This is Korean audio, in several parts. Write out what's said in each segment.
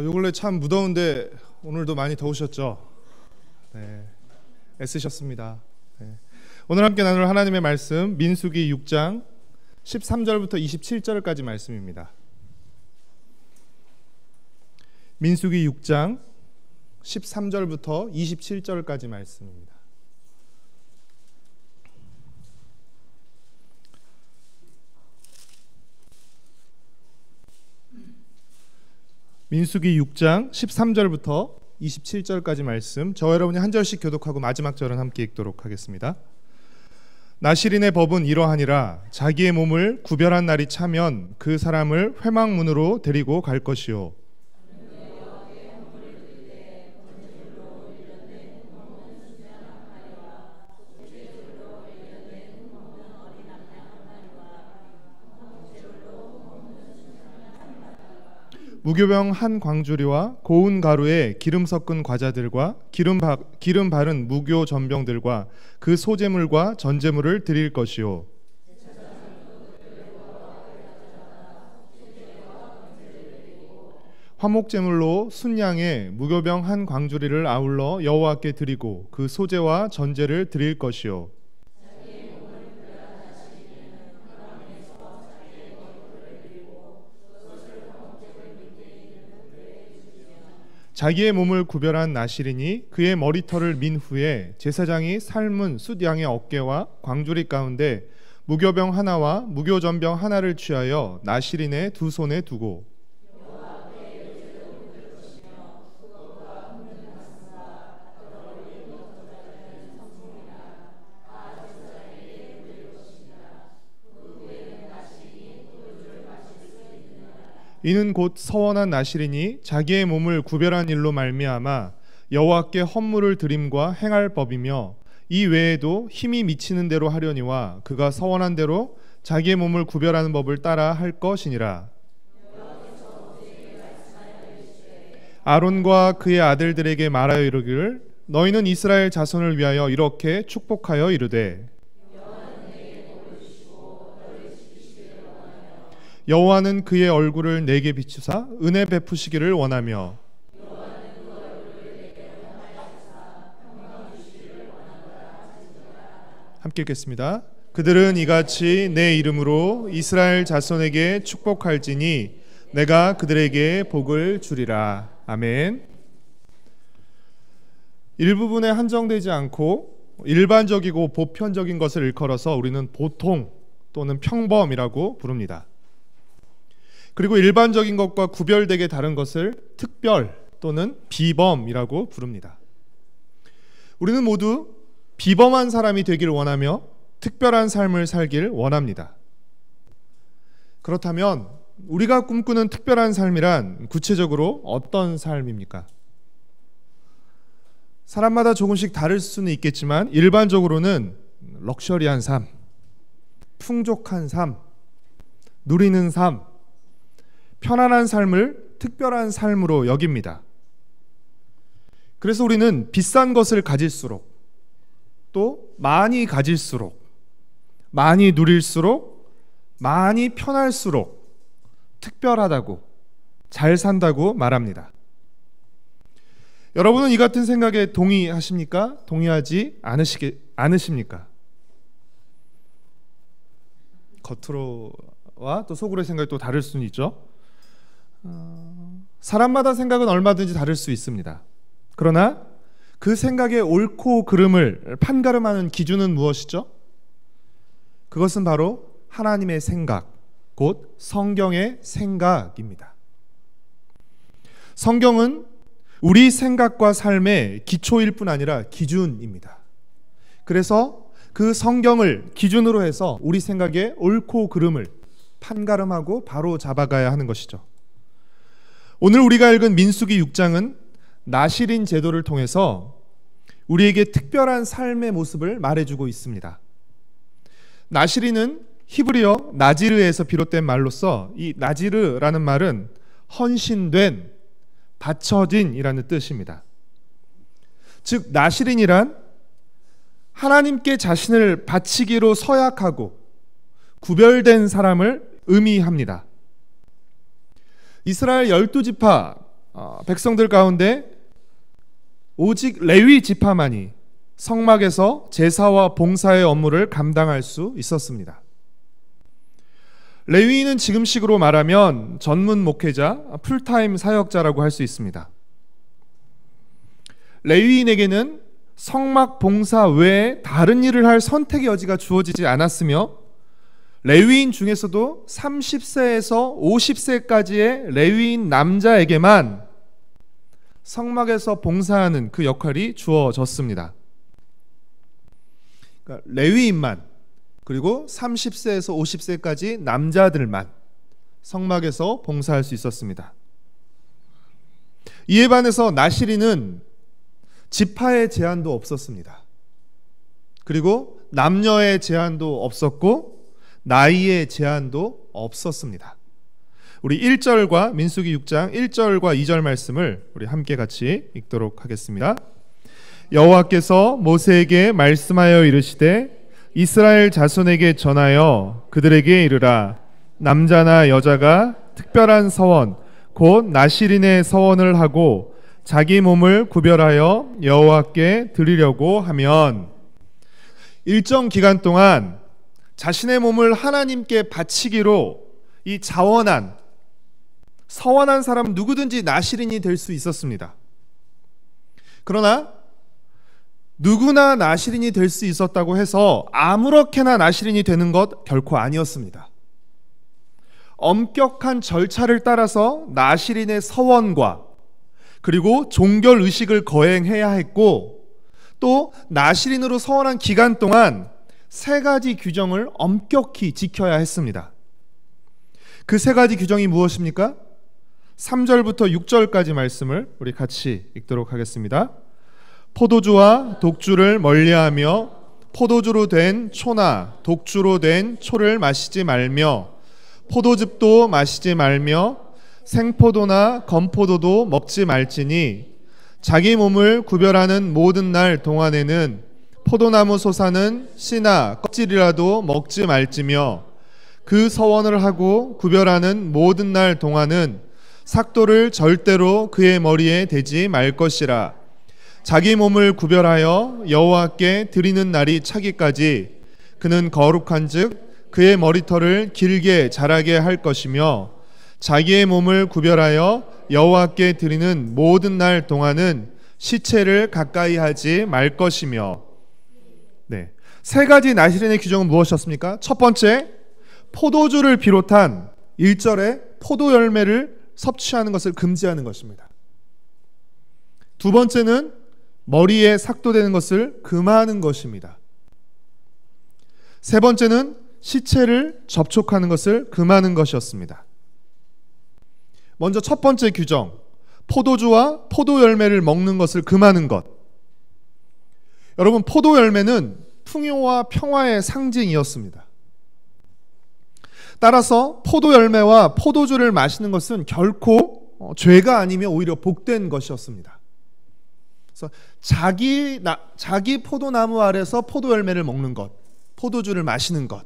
요 근래 참 무더운데 오늘도 많이 더우셨죠? 네, 애쓰셨습니다. 네. 오늘 함께 나눌 하나님의 말씀 민수기 6장 13절부터 27절까지 말씀입니다. 민수기 6장 13절부터 27절까지 말씀입니다. 민수기 6장 13절부터 27절까지 말씀, 저와 여러분이 한 절씩 교독하고 마지막 절은 함께 읽도록 하겠습니다. 나실인의 법은 이러하니라. 자기의 몸을 구별한 날이 차면 그 사람을 회막문으로 데리고 갈 것이요, 무교병 한 광주리와 고운 가루에 기름 섞은 과자들과 기름 바른 무교 전병들과 그 소제물과 전제물을 드릴 것이요, 화목제물로 순양의 무교병 한 광주리를 아울러 여호와께 드리고 그 소제와 전제를 드릴 것이요, 자기의 몸을 구별한 나실인이 그의 머리털을 민 후에 제사장이 삶은 숫양의 어깨와 광주리 가운데 무교병 하나와 무교전병 하나를 취하여 나실인의 두 손에 두고 이는 곧 서원한 나실인이 자기의 몸을 구별한 일로 말미암아 여호와께 헌물을 드림과 행할 법이며 이 외에도 힘이 미치는 대로 하려니와 그가 서원한 대로 자기의 몸을 구별하는 법을 따라 할 것이니라. 아론과 그의 아들들에게 말하여 이르기를 너희는 이스라엘 자손을 위하여 이렇게 축복하여 이르되 여호와는 그의 얼굴을 내게 비추사 은혜 베푸시기를 원하며 함께 읽겠습니다. 그들은 이같이 내 이름으로 이스라엘 자손에게 축복할지니 내가 그들에게 복을 주리라. 아멘. 일부분에 한정되지 않고 일반적이고 보편적인 것을 일컬어서 우리는 보통 또는 평범이라고 부릅니다. 그리고 일반적인 것과 구별되게 다른 것을 특별 또는 비범이라고 부릅니다. 우리는 모두 비범한 사람이 되기를 원하며 특별한 삶을 살길 원합니다. 그렇다면 우리가 꿈꾸는 특별한 삶이란 구체적으로 어떤 삶입니까? 사람마다 조금씩 다를 수는 있겠지만 일반적으로는 럭셔리한 삶, 풍족한 삶, 누리는 삶, 편안한 삶을 특별한 삶으로 여깁니다. 그래서 우리는 비싼 것을 가질수록 또 많이 가질수록 많이 누릴수록 많이 편할수록 특별하다고 잘 산다고 말합니다. 여러분은 이 같은 생각에 동의하십니까? 동의하지 않으십니까? 겉으로와 또 속으로의 생각이 또 다를 수는 있죠. 사람마다 생각은 얼마든지 다를 수 있습니다. 그러나 그 생각의 옳고 그름을 판가름하는 기준은 무엇이죠? 그것은 바로 하나님의 생각, 곧 성경의 생각입니다. 성경은 우리 생각과 삶의 기초일 뿐 아니라 기준입니다. 그래서 그 성경을 기준으로 해서 우리 생각의 옳고 그름을 판가름하고 바로 잡아가야 하는 것이죠. 오늘 우리가 읽은 민수기 6장은 나실인 제도를 통해서 우리에게 특별한 삶의 모습을 말해주고 있습니다. 나실인은 히브리어 나지르에서 비롯된 말로서 이 나지르라는 말은 헌신된, 바쳐진이라는 뜻입니다. 즉 나실인이란 하나님께 자신을 바치기로 서약하고 구별된 사람을 의미합니다. 이스라엘 12지파 백성들 가운데 오직 레위 지파만이 성막에서 제사와 봉사의 업무를 감당할 수 있었습니다. 레위인은 지금식으로 말하면 전문 목회자, 풀타임 사역자라고 할 수 있습니다. 레위인에게는 성막 봉사 외에 다른 일을 할 선택의 여지가 주어지지 않았으며 레위인 중에서도 30세에서 50세까지의 레위인 남자에게만 성막에서 봉사하는 그 역할이 주어졌습니다. 그러니까 레위인만, 그리고 30세에서 50세까지 남자들만 성막에서 봉사할 수 있었습니다. 이에 반해서 나시린은 지파의 제한도 없었습니다. 그리고 남녀의 제한도 없었고 나이의 제한도 없었습니다. 우리 1절과 민수기 6장 1절과 2절 말씀을 우리 함께 같이 읽도록 하겠습니다. 여호와께서 모세에게 말씀하여 이르시되 이스라엘 자손에게 전하여 그들에게 이르라. 남자나 여자가 특별한 서원 곧 나시린의 서원을 하고 자기 몸을 구별하여 여호와께 드리려고 하면 일정 기간 동안 자신의 몸을 하나님께 바치기로 이 자원한 서원한 사람은 누구든지 나시린이 될 수 있었습니다. 그러나 누구나 나시린이 될 수 있었다고 해서 아무렇게나 나시린이 되는 것 결코 아니었습니다. 엄격한 절차를 따라서 나시린의 서원과 그리고 종결 의식을 거행해야 했고 또 나시린으로 서원한 기간 동안 3가지 규정을 엄격히 지켜야 했습니다. 그 3가지 규정이 무엇입니까? 3절부터 6절까지 말씀을 우리 같이 읽도록 하겠습니다. 포도주와 독주를 멀리하며 포도주로 된 초나 독주로 된 초를 마시지 말며 포도즙도 마시지 말며 생포도나 건포도도 먹지 말지니 자기 몸을 구별하는 모든 날 동안에는 포도나무 솟아는 씨나 껍질이라도 먹지 말지며 그 서원을 하고 구별하는 모든 날 동안은 삭도를 절대로 그의 머리에 대지 말 것이라. 자기 몸을 구별하여 여호와께 드리는 날이 차기까지 그는 거룩한즉 그의 머리털을 길게 자라게 할 것이며 자기의 몸을 구별하여 여호와께 드리는 모든 날 동안은 시체를 가까이 하지 말 것이며. 네, 3가지 나시린의 규정은 무엇이었습니까? 첫 번째, 포도주를 비롯한 1절에 포도 열매를 섭취하는 것을 금지하는 것입니다. 두 번째는 머리에 삭도되는 것을 금하는 것입니다. 세 번째는 시체를 접촉하는 것을 금하는 것이었습니다. 먼저 첫 번째 규정, 포도주와 포도 열매를 먹는 것을 금하는 것. 여러분, 포도 열매는 풍요와 평화의 상징이었습니다. 따라서 포도 열매와 포도주를 마시는 것은 결코 죄가 아니며 오히려 복된 것이었습니다. 그래서 자기 포도나무 아래서 포도 열매를 먹는 것, 포도주를 마시는 것,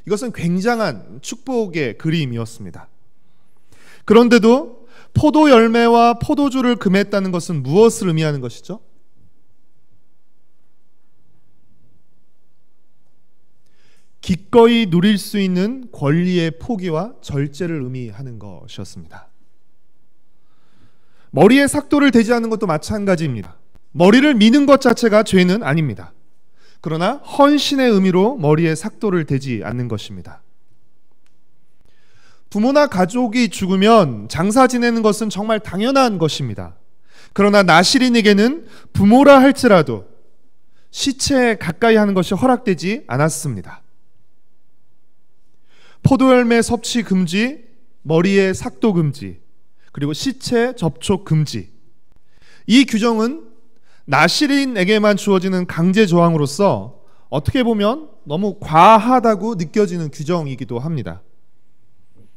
이것은 굉장한 축복의 그림이었습니다. 그런데도 포도 열매와 포도주를 금했다는 것은 무엇을 의미하는 것이죠? 기꺼이 누릴 수 있는 권리의 포기와 절제를 의미하는 것이었습니다. 머리에 삭도를 대지 않는 것도 마찬가지입니다. 머리를 미는 것 자체가 죄는 아닙니다. 그러나 헌신의 의미로 머리에 삭도를 대지 않는 것입니다. 부모나 가족이 죽으면 장사 지내는 것은 정말 당연한 것입니다. 그러나 나시린에게는 부모라 할지라도 시체에 가까이 하는 것이 허락되지 않았습니다. 포도열매 섭취 금지, 머리에 삭도 금지, 그리고 시체 접촉 금지. 이 규정은 나시린에게만 주어지는 강제 조항으로서 어떻게 보면 너무 과하다고 느껴지는 규정이기도 합니다.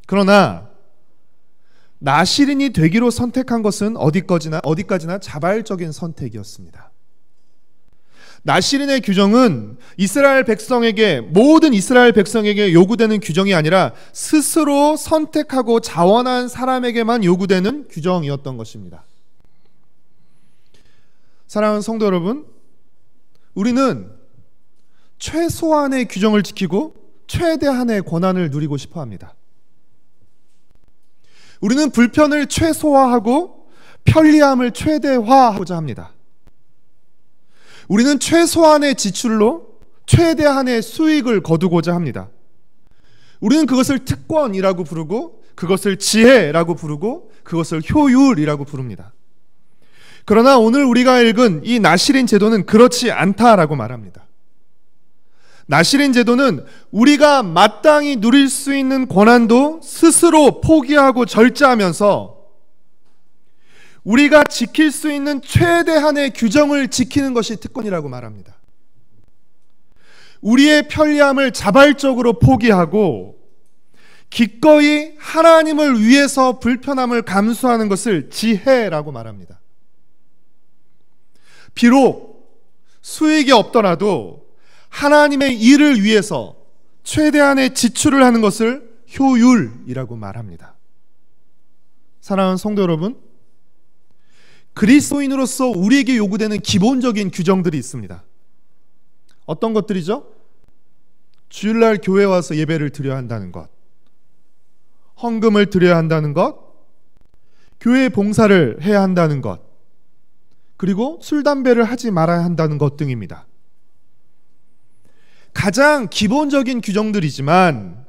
그러나 나시린이 되기로 선택한 것은 어디까지나 자발적인 선택이었습니다. 나시린의 규정은 모든 이스라엘 백성에게 요구되는 규정이 아니라 스스로 선택하고 자원한 사람에게만 요구되는 규정이었던 것입니다. 사랑하는 성도 여러분, 우리는 최소한의 규정을 지키고 최대한의 권한을 누리고 싶어 합니다. 우리는 불편을 최소화하고 편리함을 최대화하고자 합니다. 우리는 최소한의 지출로 최대한의 수익을 거두고자 합니다. 우리는 그것을 특권이라고 부르고, 그것을 지혜라고 부르고, 그것을 효율이라고 부릅니다. 그러나 오늘 우리가 읽은 이 나시린 제도는 그렇지 않다라고 말합니다. 나시린 제도는 우리가 마땅히 누릴 수 있는 권한도 스스로 포기하고 절제하면서 우리가 지킬 수 있는 최대한의 규정을 지키는 것이 특권이라고 말합니다. 우리의 편리함을 자발적으로 포기하고 기꺼이 하나님을 위해서 불편함을 감수하는 것을 지혜라고 말합니다. 비록 수익이 없더라도 하나님의 일을 위해서 최대한의 지출을 하는 것을 효율이라고 말합니다. 사랑하는 성도 여러분, 그리스도인으로서 우리에게 요구되는 기본적인 규정들이 있습니다. 어떤 것들이죠? 주일날 교회 와서 예배를 드려야 한다는 것, 헌금을 드려야 한다는 것, 교회 봉사를 해야 한다는 것, 그리고 술, 담배를 하지 말아야 한다는 것 등입니다. 가장 기본적인 규정들이지만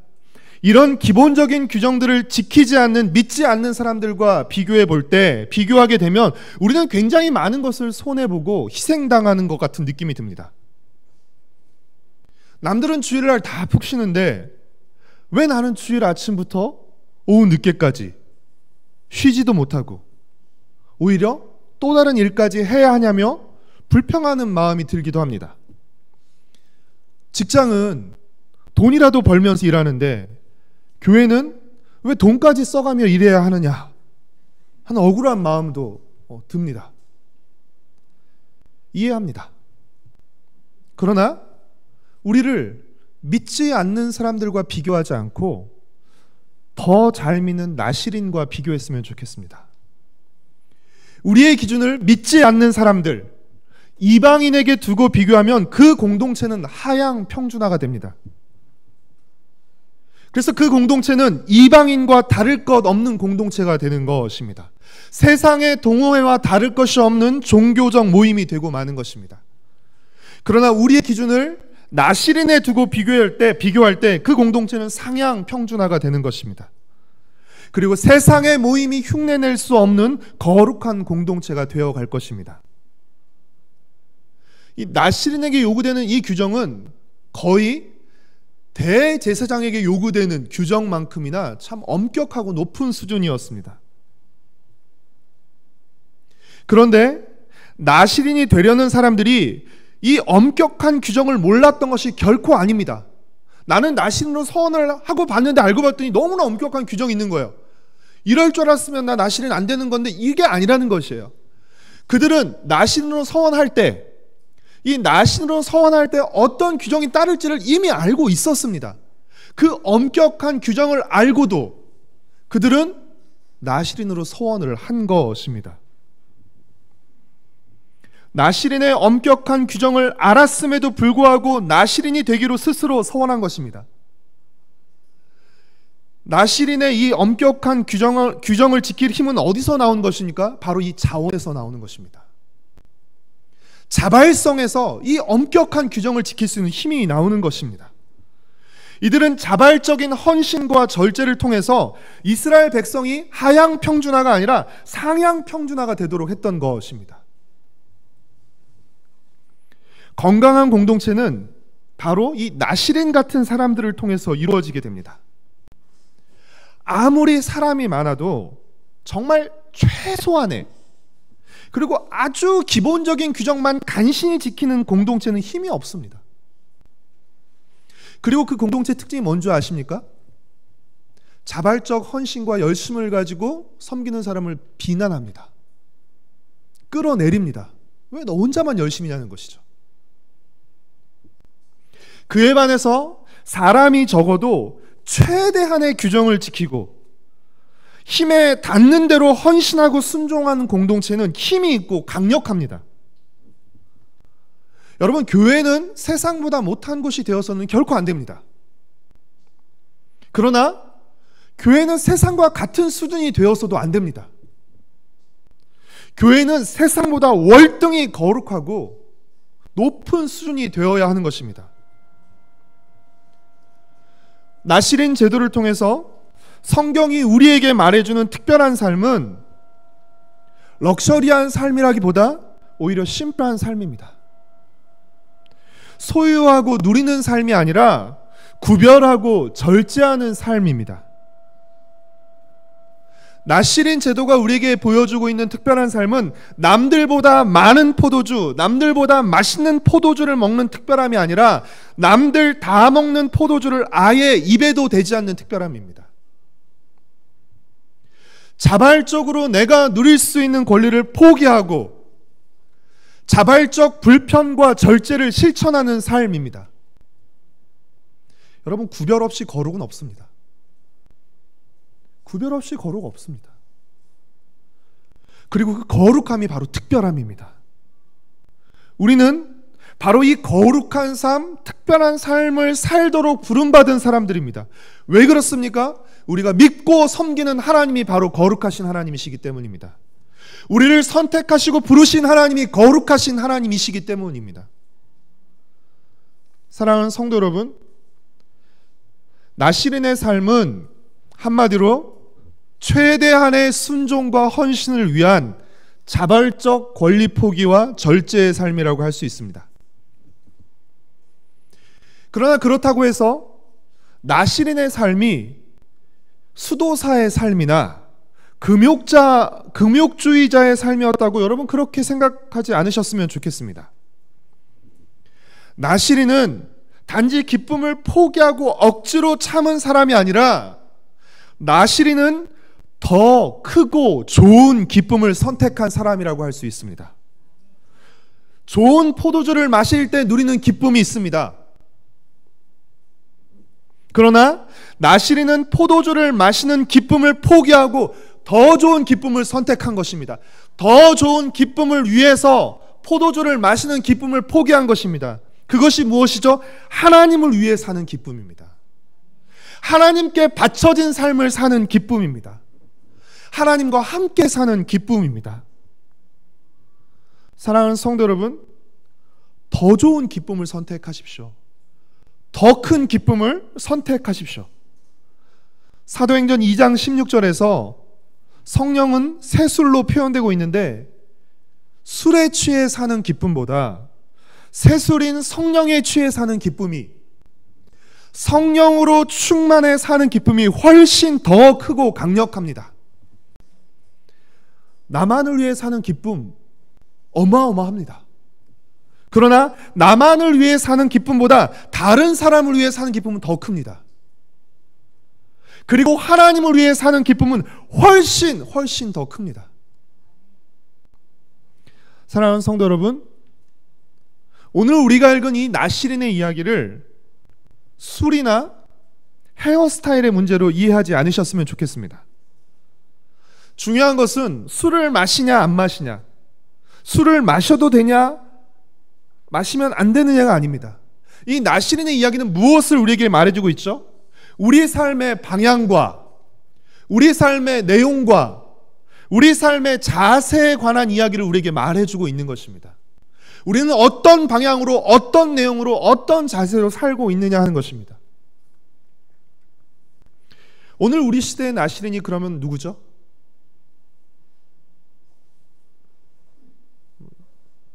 이런 기본적인 규정들을 지키지 않는, 믿지 않는 사람들과 비교하게 되면 우리는 굉장히 많은 것을 손해보고 희생당하는 것 같은 느낌이 듭니다. 남들은 주일날 다 푹 쉬는데 왜 나는 주일 아침부터 오후 늦게까지 쉬지도 못하고 오히려 또 다른 일까지 해야 하냐며 불평하는 마음이 들기도 합니다. 직장은 돈이라도 벌면서 일하는데 교회는 왜 돈까지 써가며 일해야 하느냐 하는 억울한 마음도 듭니다. 이해합니다. 그러나 우리를 믿지 않는 사람들과 비교하지 않고 더 잘 믿는 나시린과 비교했으면 좋겠습니다. 우리의 기준을 믿지 않는 사람들, 이방인에게 두고 비교하면 그 공동체는 하향 평준화가 됩니다. 그래서 그 공동체는 이방인과 다를 것 없는 공동체가 되는 것입니다. 세상의 동호회와 다를 것이 없는 종교적 모임이 되고 마는 것입니다. 그러나 우리의 기준을 나시린에 두고 비교할 때 그 공동체는 상향 평준화가 되는 것입니다. 그리고 세상의 모임이 흉내낼 수 없는 거룩한 공동체가 되어갈 것입니다. 이 나시린에게 요구되는 이 규정은 거의 대제사장에게 요구되는 규정만큼이나 참 엄격하고 높은 수준이었습니다. 그런데 나시린이 되려는 사람들이 이 엄격한 규정을 몰랐던 것이 결코 아닙니다. 나는 나시린으로 서원을 하고 봤는데 알고 봤더니 너무나 엄격한 규정이 있는 거예요. 이럴 줄 알았으면 나 나시린 안 되는 건데 이게 아니라는 것이에요. 그들은 나시린으로 서원할 때, 이 나시린으로 서원할 때 어떤 규정이 따를지를 이미 알고 있었습니다. 그 엄격한 규정을 알고도 그들은 나시린으로 서원을 한 것입니다. 나시린의 엄격한 규정을 알았음에도 불구하고 나시린이 되기로 스스로 서원한 것입니다. 나시린의 이 엄격한 규정을 지킬 힘은 어디서 나온 것입니까? 바로 이 자원에서 나오는 것입니다. 자발성에서 이 엄격한 규정을 지킬 수 있는 힘이 나오는 것입니다. 이들은 자발적인 헌신과 절제를 통해서 이스라엘 백성이 하향 평준화가 아니라 상향 평준화가 되도록 했던 것입니다. 건강한 공동체는 바로 이 나시린 같은 사람들을 통해서 이루어지게 됩니다. 아무리 사람이 많아도 정말 최소한의, 그리고 아주 기본적인 규정만 간신히 지키는 공동체는 힘이 없습니다. 그리고 그 공동체 특징이 뭔지 아십니까? 자발적 헌신과 열심을 가지고 섬기는 사람을 비난합니다. 끌어내립니다. 왜 너 혼자만 열심히 하는 것이죠. 그에 반해서 사람이 적어도 최대한의 규정을 지키고 힘에 닿는 대로 헌신하고 순종하는 공동체는 힘이 있고 강력합니다. 여러분, 교회는 세상보다 못한 곳이 되어서는 결코 안 됩니다. 그러나 교회는 세상과 같은 수준이 되어서도 안 됩니다. 교회는 세상보다 월등히 거룩하고 높은 수준이 되어야 하는 것입니다. 나실인 제도를 통해서 성경이 우리에게 말해주는 특별한 삶은 럭셔리한 삶이라기보다 오히려 심플한 삶입니다. 소유하고 누리는 삶이 아니라 구별하고 절제하는 삶입니다. 나실인 제도가 우리에게 보여주고 있는 특별한 삶은 남들보다 많은 포도주, 남들보다 맛있는 포도주를 먹는 특별함이 아니라 남들 다 먹는 포도주를 아예 입에도 대지 않는 특별함입니다. 자발적으로 내가 누릴 수 있는 권리를 포기하고 자발적 불편과 절제를 실천하는 삶입니다. 여러분, 구별 없이 거룩은 없습니다. 구별 없이 거룩 없습니다. 그리고 그 거룩함이 바로 특별함입니다. 우리는 바로 이 거룩한 삶, 특별한 삶을 살도록 부름받은 사람들입니다. 왜 그렇습니까? 우리가 믿고 섬기는 하나님이 바로 거룩하신 하나님이시기 때문입니다. 우리를 선택하시고 부르신 하나님이 거룩하신 하나님이시기 때문입니다. 사랑하는 성도 여러분, 나실인의 삶은 한마디로 최대한의 순종과 헌신을 위한 자발적 권리 포기와 절제의 삶이라고 할 수 있습니다. 그러나 그렇다고 해서 나실인의 삶이 수도사의 삶이나 금욕주의자의 삶이었다고 여러분 그렇게 생각하지 않으셨으면 좋겠습니다. 나실인은 단지 기쁨을 포기하고 억지로 참은 사람이 아니라 나실인은 더 크고 좋은 기쁨을 선택한 사람이라고 할 수 있습니다. 좋은 포도주를 마실 때 누리는 기쁨이 있습니다. 그러나 나실인은 포도주를 마시는 기쁨을 포기하고 더 좋은 기쁨을 선택한 것입니다. 더 좋은 기쁨을 위해서 포도주를 마시는 기쁨을 포기한 것입니다. 그것이 무엇이죠? 하나님을 위해 사는 기쁨입니다. 하나님께 바쳐진 삶을 사는 기쁨입니다. 하나님과 함께 사는 기쁨입니다. 사랑하는 성도 여러분, 더 좋은 기쁨을 선택하십시오. 더 큰 기쁨을 선택하십시오. 사도행전 2장 16절에서 성령은 새 술로 표현되고 있는데 술에 취해 사는 기쁨보다 새 술인 성령에 취해 사는 기쁨이, 성령으로 충만해 사는 기쁨이 훨씬 더 크고 강력합니다. 나만을 위해 사는 기쁨 어마어마합니다. 그러나 나만을 위해 사는 기쁨보다 다른 사람을 위해 사는 기쁨은 더 큽니다. 그리고 하나님을 위해 사는 기쁨은 훨씬 더 큽니다. 사랑하는 성도 여러분, 오늘 우리가 읽은 이 나실인의 이야기를 술이나 헤어스타일의 문제로 이해하지 않으셨으면 좋겠습니다. 중요한 것은 술을 마시냐 안 마시냐, 술을 마셔도 되냐 마시면 안 되느냐가 아닙니다. 이 나실인의 이야기는 무엇을 우리에게 말해주고 있죠? 우리 삶의 방향과 우리 삶의 내용과 우리 삶의 자세에 관한 이야기를 우리에게 말해주고 있는 것입니다. 우리는 어떤 방향으로, 어떤 내용으로, 어떤 자세로 살고 있느냐 하는 것입니다. 오늘 우리 시대의 나실인이 그러면 누구죠?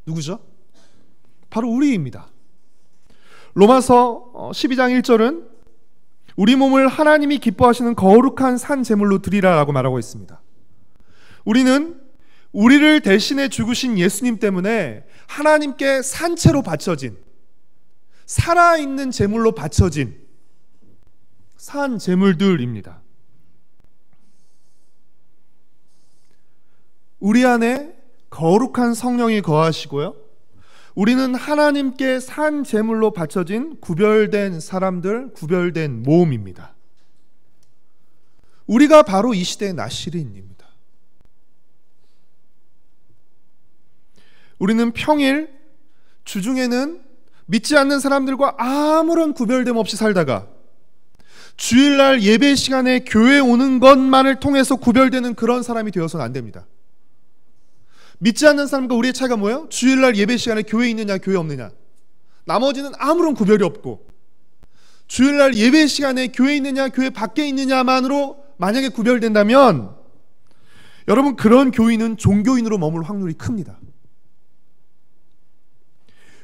누구죠? 바로 우리입니다. 로마서 12장 1절은 우리 몸을 하나님이 기뻐하시는 거룩한 산 제물로 드리라라고 말하고 있습니다. 우리는 우리를 대신해 죽으신 예수님 때문에 하나님께 산채로 바쳐진, 살아있는 제물로 바쳐진 산 제물들입니다. 우리 안에 거룩한 성령이 거하시고요, 우리는 하나님께 산 제물로 바쳐진 구별된 사람들, 구별된 모음입니다. 우리가 바로 이 시대의 나시린입니다. 우리는 평일 주중에는 믿지 않는 사람들과 아무런 구별됨 없이 살다가 주일날 예배 시간에 교회 오는 것만을 통해서 구별되는 그런 사람이 되어서는 안 됩니다. 믿지 않는 사람과 우리의 차이가 뭐예요? 주일날 예배 시간에 교회에 있느냐 교회에 없느냐. 나머지는 아무런 구별이 없고 주일날 예배 시간에 교회에 있느냐 교회 밖에 있느냐만으로 만약에 구별된다면 여러분, 그런 교인은 종교인으로 머물 확률이 큽니다.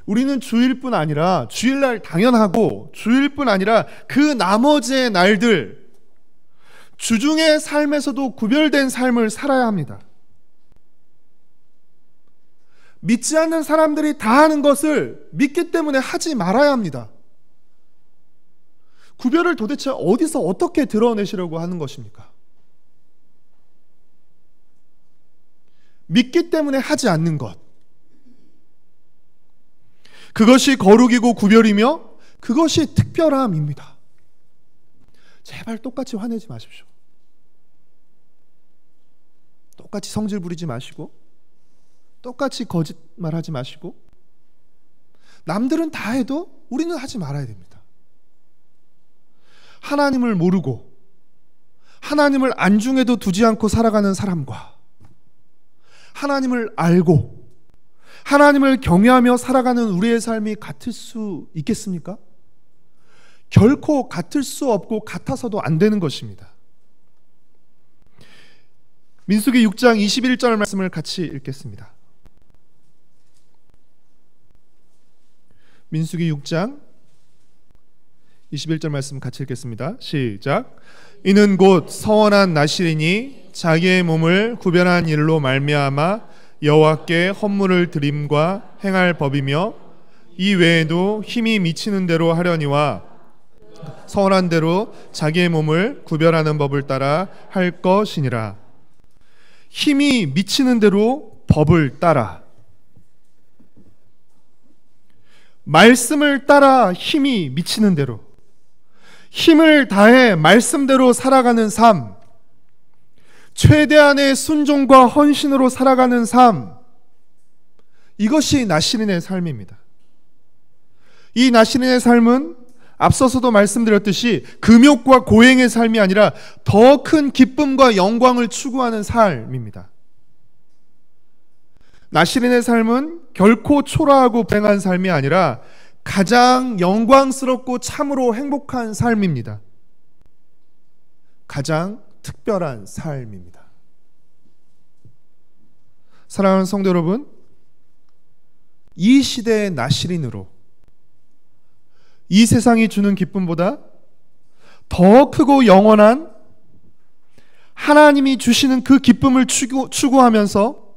우리는 주일뿐 아니라 주일날 당연하고 주일뿐 아니라 그 나머지의 날들 주중의 삶에서도 구별된 삶을 살아야 합니다. 믿지 않는 사람들이 다 하는 것을 믿기 때문에 하지 말아야 합니다. 구별을 도대체 어디서 어떻게 드러내시려고 하는 것입니까? 믿기 때문에 하지 않는 것, 그것이 거룩이고 구별이며 그것이 특별함입니다. 제발 똑같이 화내지 마십시오. 똑같이 성질 부리지 마시고 똑같이 거짓말하지 마시고 남들은 다 해도 우리는 하지 말아야 됩니다. 하나님을 모르고 하나님을 안중에도 두지 않고 살아가는 사람과 하나님을 알고 하나님을 경외하며 살아가는 우리의 삶이 같을 수 있겠습니까? 결코 같을 수 없고 같아서도 안 되는 것입니다. 민수기 6장 21절 말씀을 같이 읽겠습니다. 민수기 6장 21절 말씀 같이 읽겠습니다. 시작. 이는 곧 서원한 나실이니 자기의 몸을 구별한 일로 말미암아 여호와께 헌물을 드림과 행할 법이며 이 외에도 힘이 미치는 대로 하려니와 서원한 대로 자기의 몸을 구별하는 법을 따라 할 것이니라. 힘이 미치는 대로 법을 따라, 말씀을 따라 힘이 미치는 대로 힘을 다해 말씀대로 살아가는 삶, 최대한의 순종과 헌신으로 살아가는 삶, 이것이 나시린의 삶입니다. 이 나시린의 삶은 앞서서도 말씀드렸듯이 금욕과 고행의 삶이 아니라 더 큰 기쁨과 영광을 추구하는 삶입니다. 나시린의 삶은 결코 초라하고 불행한 삶이 아니라 가장 영광스럽고 참으로 행복한 삶입니다. 가장 특별한 삶입니다. 사랑하는 성도 여러분, 이 시대의 나시린으로 이 세상이 주는 기쁨보다 더 크고 영원한 하나님이 주시는 그 기쁨을 추구하면서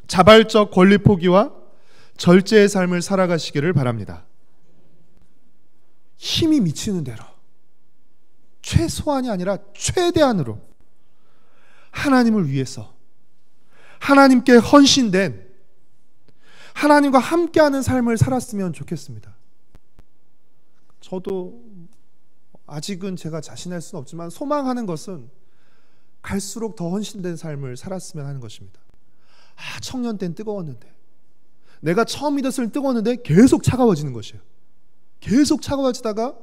자발적 권리 포기와 절제의 삶을 살아가시기를 바랍니다. 힘이 미치는 대로, 최소한이 아니라 최대한으로 하나님을 위해서 하나님께 헌신된 하나님과 함께하는 삶을 살았으면 좋겠습니다. 저도 아직은 제가 자신할 수는 없지만 소망하는 것은 갈수록 더 헌신된 삶을 살았으면 하는 것입니다. 청년 때는 뜨거웠는데, 내가 처음 믿었을 때 뜨거웠는데 계속 차가워지는 것이에요. 계속 차가워지다가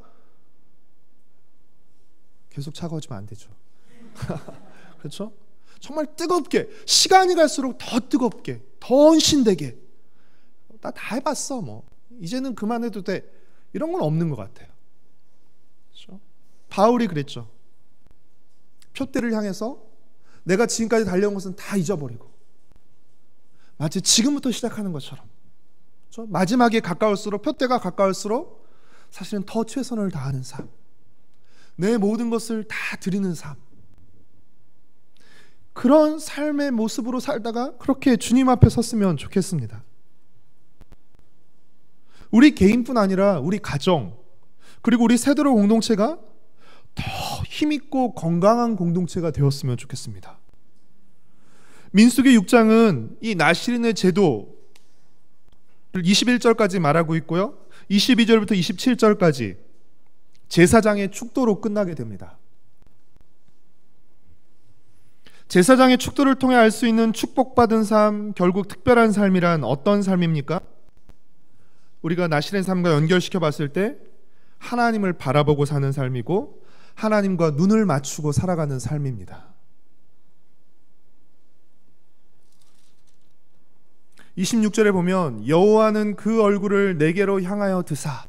계속 차가워지면 안 되죠. 그렇죠? 정말 뜨겁게, 시간이 갈수록 더 뜨겁게, 더 헌신되게, 나 다 해봤어, 뭐 이제는 그만해도 돼, 이런 건 없는 것 같아요. 그렇죠? 바울이 그랬죠. 표대를 향해서 내가 지금까지 달려온 것은 다 잊어버리고 마치 지금부터 시작하는 것처럼, 그렇죠? 마지막에 가까울수록, 표대가 가까울수록 사실은 더 최선을 다하는 삶, 내 모든 것을 다 드리는 삶, 그런 삶의 모습으로 살다가 그렇게 주님 앞에 섰으면 좋겠습니다. 우리 개인뿐 아니라 우리 가정, 그리고 우리 세대로 공동체가 더 힘있고 건강한 공동체가 되었으면 좋겠습니다. 민수기 6장은 이 나시린의 제도를 21절까지 말하고 있고요. 22절부터 27절까지 제사장의 축도로 끝나게 됩니다. 제사장의 축도를 통해 알 수 있는 축복받은 삶, 결국 특별한 삶이란 어떤 삶입니까? 우리가 나실의 삶과 연결시켜 봤을 때 하나님을 바라보고 사는 삶이고 하나님과 눈을 맞추고 살아가는 삶입니다. 26절에 보면 여호와는 그 얼굴을 내게로 향하여 드사.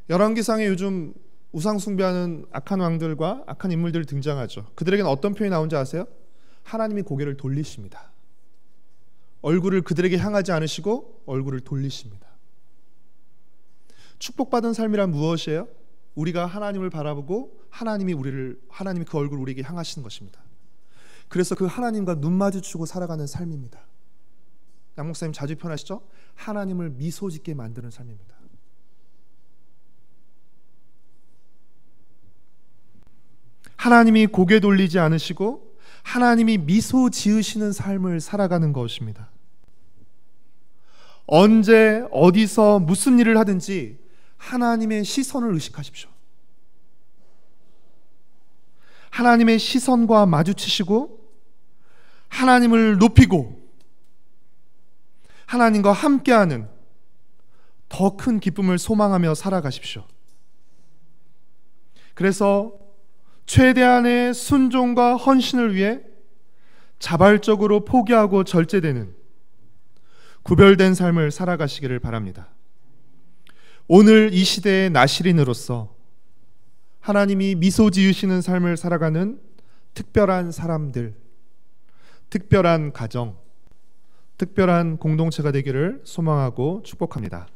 열왕기상에 요즘 우상 숭배하는 악한 왕들과 악한 인물들이 등장하죠. 그들에게는 어떤 표현이 나온지 아세요? 하나님이 고개를 돌리십니다. 얼굴을 그들에게 향하지 않으시고 얼굴을 돌리십니다. 축복받은 삶이란 무엇이에요? 우리가 하나님을 바라보고 하나님이 그 얼굴을 우리에게 향하시는 것입니다. 그래서 그 하나님과 눈 마주치고 살아가는 삶입니다. 양 목사님 자주 표현하시죠? 하나님을 미소 짓게 만드는 삶입니다. 하나님이 고개 돌리지 않으시고 하나님이 미소 지으시는 삶을 살아가는 것입니다. 언제 어디서 무슨 일을 하든지 하나님의 시선을 의식하십시오. 하나님의 시선과 마주치시고 하나님을 높이고 하나님과 함께하는 더 큰 기쁨을 소망하며 살아가십시오. 그래서 최대한의 순종과 헌신을 위해 자발적으로 포기하고 절제되는 구별된 삶을 살아가시기를 바랍니다. 오늘 이 시대의 나실인으로서 하나님이 미소 지으시는 삶을 살아가는 특별한 사람들, 특별한 가정, 특별한 공동체가 되기를 소망하고 축복합니다.